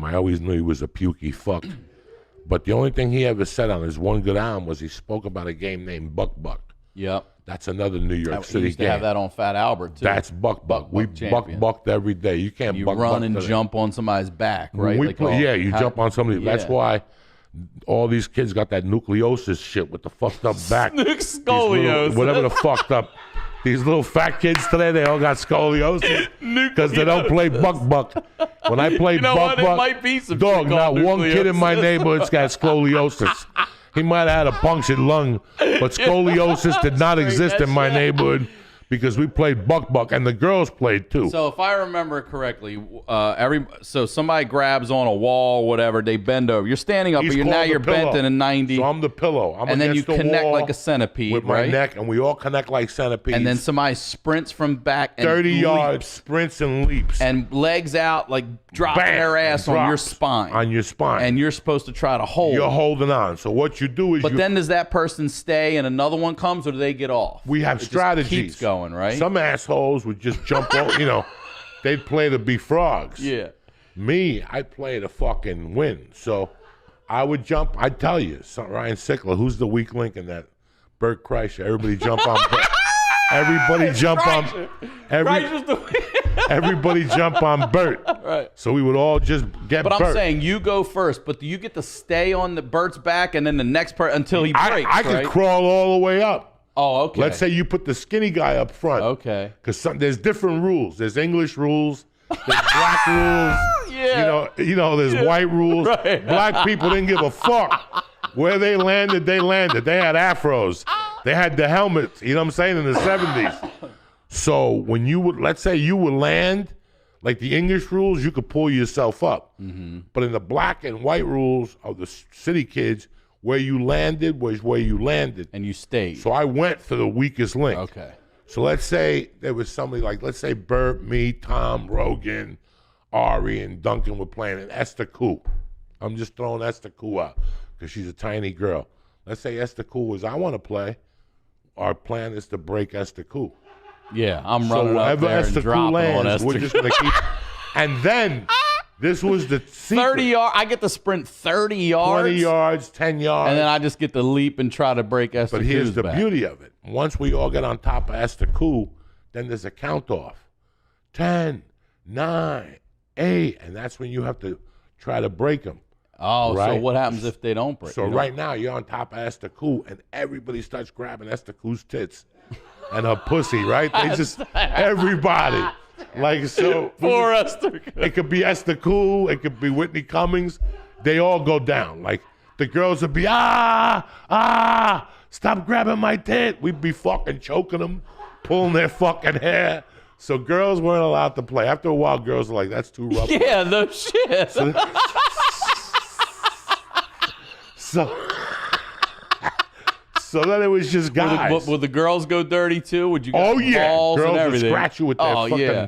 I always knew he was a pukey fuck. But the only thing he ever said on his one good arm was he spoke about a game named Buck Buck. Yep. That's another New York City game. We used to have that on Fat Albert, too. That's Buck Buck. We bucked every day. You can't you buck run and jump on somebody's back, right? You jump on somebody. Yeah. That's why all these kids got that nucleosis shit with the fucked up back. Scoliosis. Whatever the fucked up. These little fat kids today, they all got scoliosis because they don't play Buck Buck. When I play Buck Buck, might be some dog, not one kid in my neighborhood's got scoliosis. He might have had a punctured lung, but scoliosis did not exist in my neighborhood because we played Buck Buck, and the girls played too. So if I remember correctly, so somebody grabs on a wall, or whatever, they bend over. You're standing up, but now you're bent in a 90. So I'm the pillow. And then you connect like a centipede, with my neck, and we all connect like centipedes. And then somebody sprints from back and 30 yards, leaps. sprints and leaps. And legs out, like dropping their ass on your spine. On your spine. And you're supposed to try to hold. You're holding on. So what you do is But then does that person stay and another one comes, or do they get off? We have strategies. Just keeps going, right? Some assholes would just jump over, they'd play to be frogs. Yeah. Me, I'd play to fucking win. So I would jump. I'd tell you, Ryan Sickler, who's the weak link in that? Bert Kreischer. Everybody jump on Bert. Everybody jump on everybody jump on Bert. Right. So we would all just get Bert. But I'm saying you go first, but do you get to stay on the Bert's back and then the next part until he breaks? I could crawl all the way up. Oh, okay. Let's say you put the skinny guy up front. Okay. Because there's different rules. There's English rules. There's black rules. Yeah. There's white rules. Right. Black people didn't give a fuck. Where they landed, they landed. They had afros. They had the helmets, you know what I'm saying, in the 70s. So when let's say you would land, like the English rules, you could pull yourself up. Mm-hmm. But in the black and white rules of the city kids, where you landed was where you landed. And you stayed. So I went for the weakest link. Okay. So let's say there was somebody like, let's say Bert, me, Tom, Rogan, Ari, and Duncan were playing, and Esther Koo. I'm just throwing Esther Koo out because she's a tiny girl. Let's say Esther Koo was, I want to play. Our plan is to break Esther Koo. Yeah, I'm running up there Esther and dropping lands, on Esther. We're just going to keep. And then this was the secret. 30 yards. I get to sprint 30 yards. 20 yards, 10 yards. And then I just get to leap and try to break Esther Koo's But here's the back. beauty of it. Once we all get on top of Esther Koo, then there's a count off. 10, 9, 8. And that's when you have to try to break them. Oh, right? So what happens if they don't break? So right now you're on top of Esther Koo, and everybody starts grabbing Esther Koo's tits and her pussy, right? They just, everybody. Like, so. Poor Esther Koo. It could be Esther Koo. It could be Whitney Cummings. They all go down. Like, the girls would be, stop grabbing my tit. We'd be fucking choking them, pulling their fucking hair. So girls weren't allowed to play. After a while, girls were like, that's too rough. Yeah, no shit. So then it was just guys. Would the girls go dirty too? Would you? Balls girls and would everything? scratch you with their fucking. Yeah.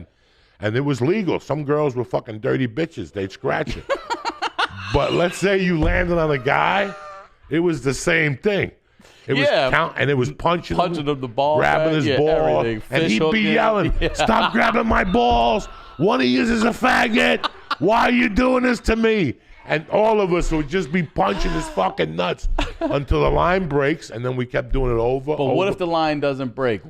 And it was legal. Some girls were fucking dirty bitches. They'd scratch you. But let's say you landed on a guy, it was the same thing. It was and it was punching him the ball, grabbing his ball, and he'd be yelling, "Stop grabbing my balls! One of you is a faggot! Why are you doing this to me?" And all of us would just be punching his fucking nuts until the line breaks, and then we kept doing it over. But what if the line doesn't break?